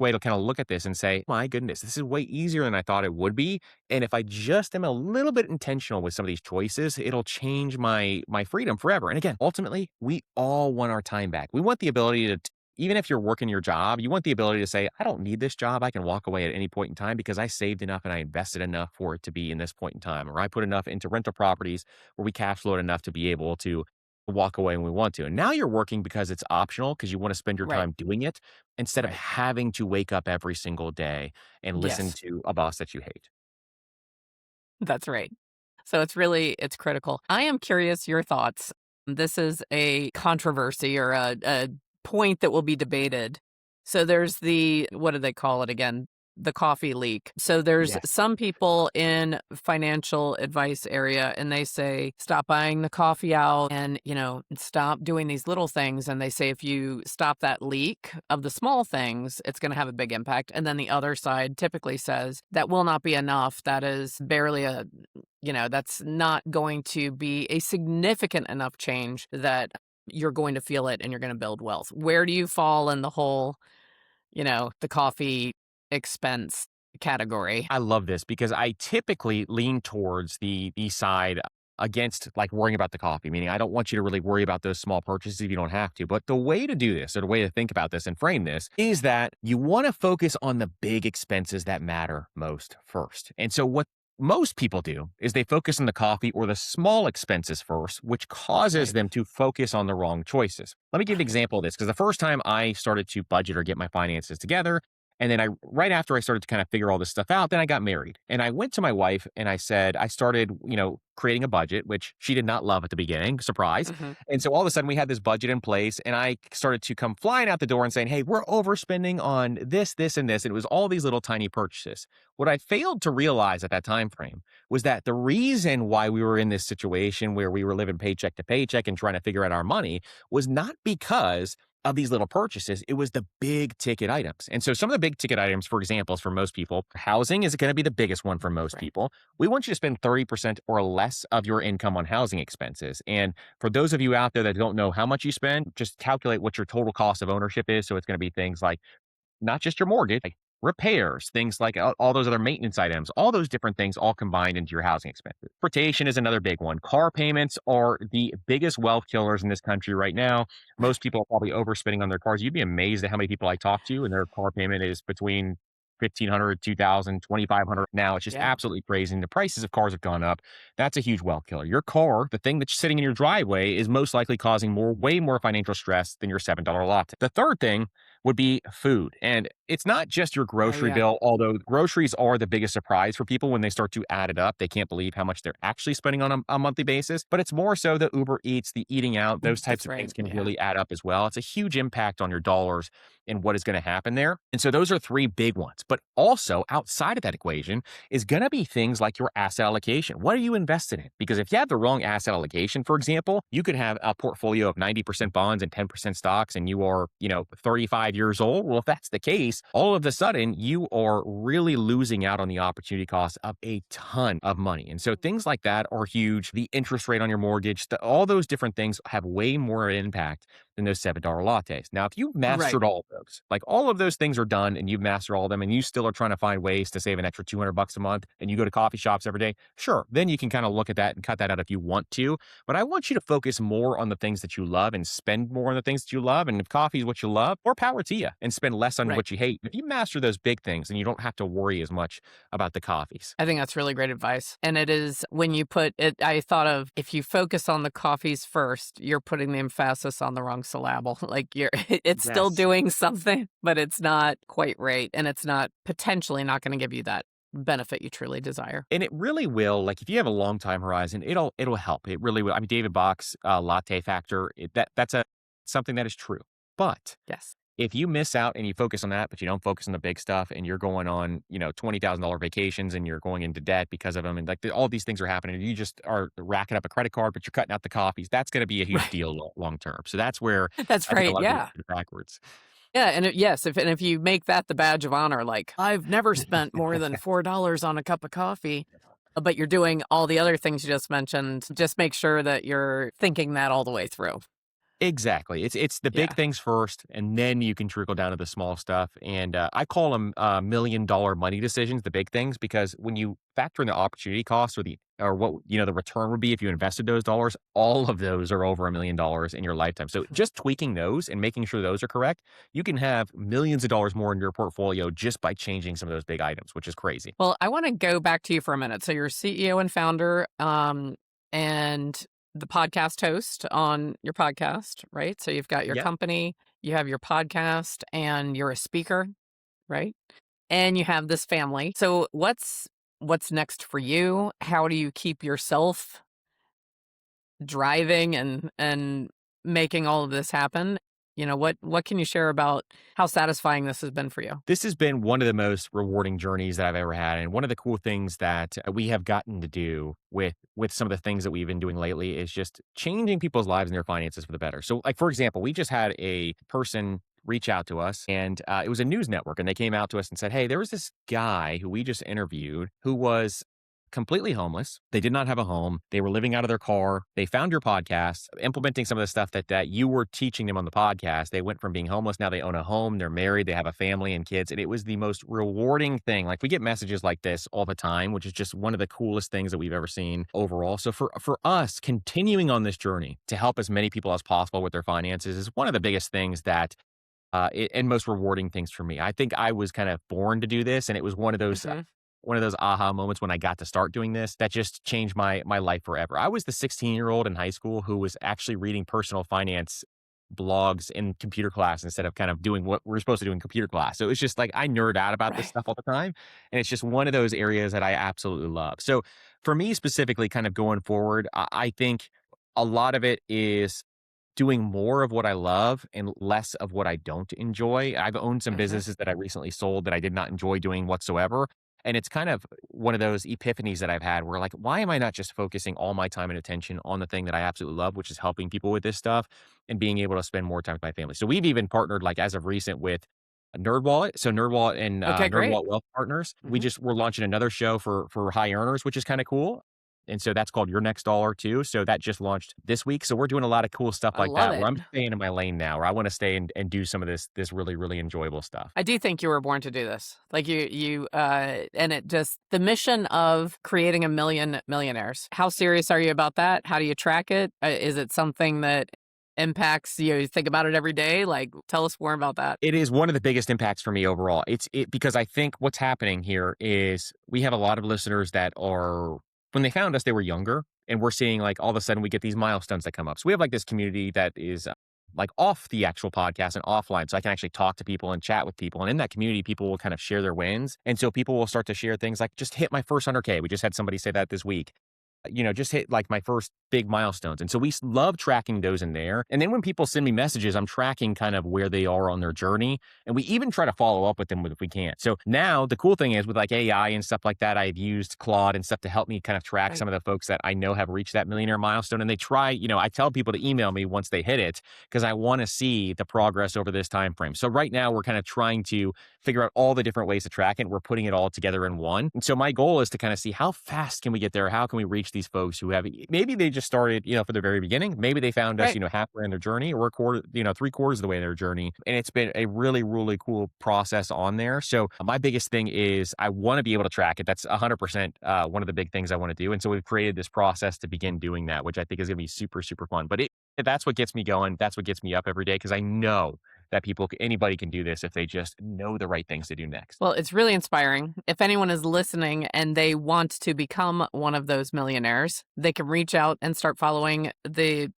way to kind of look at this and say, my goodness, this is way easier than I thought it would be. And if I just am a little bit intentional with some of these choices, it'll change my freedom forever. And again, ultimately, we all want our time back. We want the ability to even if you're working your job, you want the ability to say, I don't need this job. I can walk away at any point in time because I saved enough and I invested enough for it to be in this point in time. Or I put enough into rental properties where we cash flowed enough to be able to walk away when we want to. And now you're working because it's optional because you want to spend your Right. time doing it instead of Right. having to wake up every single day and listen Yes. to a boss that you hate. That's right. So it's critical. I am curious your thoughts. This is a controversy or a point that will be debated. So there's what do they call it again? The coffee leak. So there's Yes. some people in financial advice area and they say stop buying the coffee out and stop doing these little things, and they say if you stop that leak of the small things, it's going to have a big impact. And then the other side typically says that will not be enough. That is barely that's not going to be a significant enough change that you're going to feel it and you're going to build wealth. Where do you fall in the whole, the coffee expense category? I love this because I typically lean towards the side against like worrying about the coffee, meaning I don't want you to really worry about those small purchases if you don't have to. But the way to do this, or the way to think about this and frame this, is that you want to focus on the big expenses that matter most first. And so what most people do is they focus on the coffee or the small expenses first, which causes Right. them to focus on the wrong choices. Let me give an example of this because the first time I started to budget or get my finances together, and then right after I started to kind of figure all this stuff out, then I got married. And I went to my wife and I said, I started, creating a budget, which she did not love at the beginning, surprise. Hmm. And so all of a sudden we had this budget in place and I started to come flying out the door and saying, hey, we're overspending on this, and this. And it was all these little tiny purchases. What I failed to realize at that time frame was that the reason why we were in this situation where we were living paycheck to paycheck and trying to figure out our money was not because of these little purchases, it was the big ticket items. And so some of the big ticket items, for examples for most people, housing is going to be the biggest one for most Right. people. We want you to spend 30% or less of your income on housing expenses. And for those of you out there that don't know how much you spend, just calculate what your total cost of ownership is. So it's going to be things like not just your mortgage, like repairs, things like all those other maintenance items, all those different things all combined into your housing expenses. Transportation is another big one. Car payments are the biggest wealth killers in this country right now. Most people are probably overspending on their cars. You'd be amazed at how many people I talk to and their car payment is between 1,500, 2,000, 2,500 now. It's just Yeah. absolutely crazy. And the prices of cars have gone up. That's a huge wealth killer. Your car, the thing that's sitting in your driveway, is most likely causing way more financial stress than your $7 latte. The third thing would be food. And it's not just your Oh grocery yeah. bill, although groceries are the biggest surprise for people when they start to add it up. They can't believe how much they're actually spending on a monthly basis. But it's more so the Uber Eats, the eating out, those types That's of right. things can Yeah. really add up as well. It's a huge impact on your dollars and what is going to happen there. And so those are three big ones. But also outside of that equation is going to be things like your asset allocation. What are you invested in? Because if you have the wrong asset allocation, for example, you could have a portfolio of 90% bonds and 10% stocks, and you are, 35 years old? Well, if that's the case, all of a sudden you are really losing out on the opportunity cost of a ton of money. And so things like that are huge. The interest rate on your mortgage, all those different things have way more impact than those $7 lattes. Now, if you've Right. mastered all of those, like all of those things are done and you've mastered all of them and you still are trying to find ways to save an extra 200 bucks a month and you go to coffee shops every day, sure, then you can kind of look at that and cut that out if you want to. But I want you to focus more on the things that you love and spend more on the things that you love. And if coffee is what you love, more power to you and spend less on Right. what you hate. If you master those big things, then you don't have to worry as much about the coffees. I think that's really great advice. And it is when you put it, I thought of if you focus on the coffees first, you're putting the emphasis on the wrong syllable. Like you're, it's still Yes. doing something, but it's not quite right. And it's not potentially not going to give you that benefit you truly desire. And it really will, like, if you have a long time horizon, it'll help. It really will. I mean, David Bach's latte factor, that's something that is true. But Yes. if you miss out and you focus on that, but you don't focus on the big stuff and you're going on, $20,000 vacations and you're going into debt because of them and like all these things are happening and you just are racking up a credit card, but you're cutting out the coffees, that's going to be a huge Right. deal long term. So that's where That's I think a right. lot of people Yeah. get backwards. Yeah, and yes, if you make that the badge of honor, like I've never spent more than $4 on a cup of coffee, but you're doing all the other things you just mentioned, just make sure that you're thinking that all the way through. Exactly. It's the big Yeah. things first, and then you can trickle down to the small stuff. And I call them $1 million money decisions, the big things, because when you factor in the opportunity cost or what the return would be if you invested those dollars, all of those are over $1 million in your lifetime. So just tweaking those and making sure those are correct, you can have millions of dollars more in your portfolio just by changing some of those big items, which is crazy. Well, I want to go back to you for a minute. So you're CEO and founder, and the podcast host on your podcast, right? So you've got your Yep. company, you have your podcast, and you're a speaker, right? And you have this family. So what's next for you? How do you keep yourself driving and making all of this happen? What can you share about how satisfying this has been for you? This has been one of the most rewarding journeys that I've ever had, and one of the cool things that we have gotten to do with some of the things that we've been doing lately is just changing people's lives and their finances for the better. So, like for example, we just had a person reach out to us, and it was a news network, and they came out to us and said, "Hey, there was this guy who we just interviewed who was completely homeless. They did not have a home. They were living out of their car. They found your podcast, implementing some of the stuff that you were teaching them on the podcast. They went from being homeless. Now they own a home. They're married. They have a family and kids. And it was the most rewarding thing. Like we get messages like this all the time, which is just one of the coolest things that we've ever seen overall. So for us, continuing on this journey to help as many people as possible with their finances is one of the biggest things that and most rewarding things for me. I think I was kind of born to do this, and it was Hmm. one of those aha moments when I got to start doing this that just changed my life forever. I was the 16-year-old in high school who was actually reading personal finance blogs in computer class instead of kind of doing what we're supposed to do in computer class. So it's just like I nerd out about this Right. stuff all the time. And it's just one of those areas that I absolutely love. So for me specifically, kind of going forward, I think a lot of it is doing more of what I love and less of what I don't enjoy. I've owned some Hmm. businesses that I recently sold that I did not enjoy doing whatsoever. And it's kind of one of those epiphanies that I've had where like, why am I not just focusing all my time and attention on the thing that I absolutely love, which is helping people with this stuff and being able to spend more time with my family. So we've even partnered like as of recent with NerdWallet. So NerdWallet and Okay, great. NerdWallet Wealth Partners. Hmm. We're launching another show for high earners, which is kind of cool. And so that's called Your Next Dollar too. So that just launched this week. So we're doing a lot of cool stuff I like love that where it. I'm staying in my lane now, where I want to stay and do some of this really, really enjoyable stuff. I do think you were born to do this. Like and it just the mission of creating a million millionaires. How serious are you about that? How do you track it? Is it something that impacts you? You think about it every day? Like, tell us more about that. It is one of the biggest impacts for me overall. Because I think what's happening here is we have a lot of listeners that are when they found us, they were younger, and we're seeing like all of a sudden we get these milestones that come up. So we have like this community that is like off the actual podcast and offline. So I can actually talk to people and chat with people. And in that community, people will kind of share their wins. And so people will start to share things like just hit my first 100K. We just had somebody say that this week. just hit like my first big milestones. And so we love tracking those in there. And then when people send me messages, I'm tracking kind of where they are on their journey. And we even try to follow up with them if we can. So now the cool thing is with like AI and stuff like that, I've used Claude and stuff to help me kind of track Right. some of the folks that I know have reached that millionaire milestone. And they try, I tell people to email me once they hit it because I want to see the progress over this time frame. So right now we're kind of trying to figure out all the different ways to track it. We're putting it all together in one. And so my goal is to kind of see how fast can we get there? How can we reach these folks who have maybe they just started, for the very beginning. Maybe they found us, Right. halfway in their journey or a quarter, three-quarters of the way in their journey. And it's been a really, really cool process on there. So my biggest thing is I want to be able to track it. That's 100% one of the big things I want to do. And so we've created this process to begin doing that, which I think is going to be super, super fun. But that's what gets me going. That's what gets me up every day because I know that anybody can do this if they just know the right things to do next. Well, it's really inspiring. If anyone is listening and they want to become one of those millionaires, they can reach out and start following the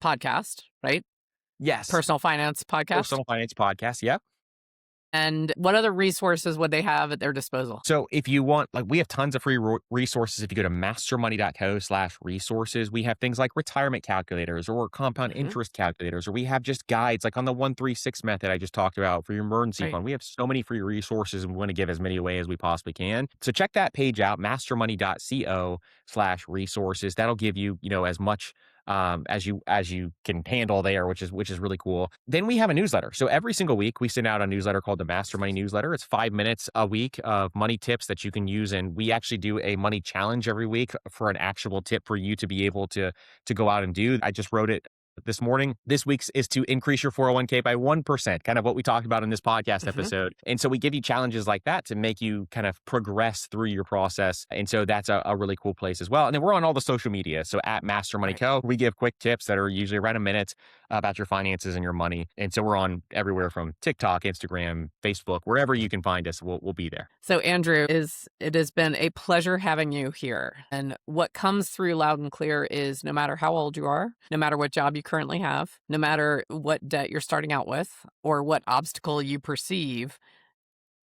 podcast, right? Yes. Personal Finance Podcast. Personal Finance Podcast. Yep. And what other resources would they have at their disposal? So if you want, like we have tons of free resources. If you go to mastermoney.co/resources, we have things like retirement calculators or compound Mhm. interest calculators, or we have just guides like on the 136 method I just talked about for your emergency Right. fund. We have so many free resources and we want to give as many away as we possibly can. So check that page out, mastermoney.co/resources. That'll give you, as much as you can handle there, which is really cool. Then we have a newsletter. So every single week we send out a newsletter called the Master Money Newsletter. It's 5 minutes a week of money tips that you can use, and we actually do a money challenge every week for an actual tip for you to be able to go out and do. I just wrote it this morning. This week's is to increase your 401k by 1%, kind of what we talked about in this podcast Mhm. episode. And so we give you challenges like that to make you kind of progress through your process. And so that's a really cool place as well. And then we're on all the social media. So at Master Money Right. Co, we give quick tips that are usually around a minute about your finances and your money. And so we're on everywhere from TikTok, Instagram, Facebook, wherever you can find us, we'll be there. So, Andrew, it has been a pleasure having you here. And what comes through loud and clear is no matter how old you are, no matter what job you currently have, no matter what debt you're starting out with, or what obstacle you perceive,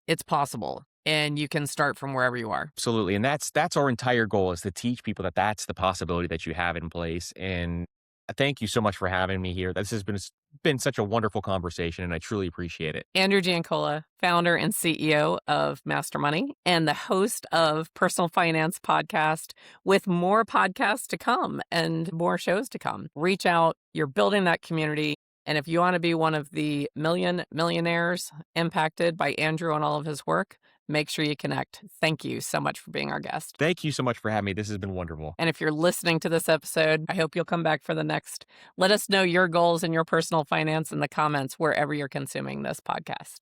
it's possible. And you can start from wherever you are. Absolutely. And that's our entire goal, is to teach people that that's the possibility that you have in place. And thank you so much for having me here. This has been such a wonderful conversation, and I truly appreciate it. Andrew Giancola, founder and CEO of Master Money and the host of Personal Finance Podcast, with more podcasts to come and more shows to come. Reach out. You're building that community. And if you want to be one of the millionaires impacted by Andrew and all of his work, make sure you connect. Thank you so much for being our guest. Thank you so much for having me. This has been wonderful. And if you're listening to this episode, I hope you'll come back for the next. Let us know your goals and your personal finance in the comments wherever you're consuming this podcast.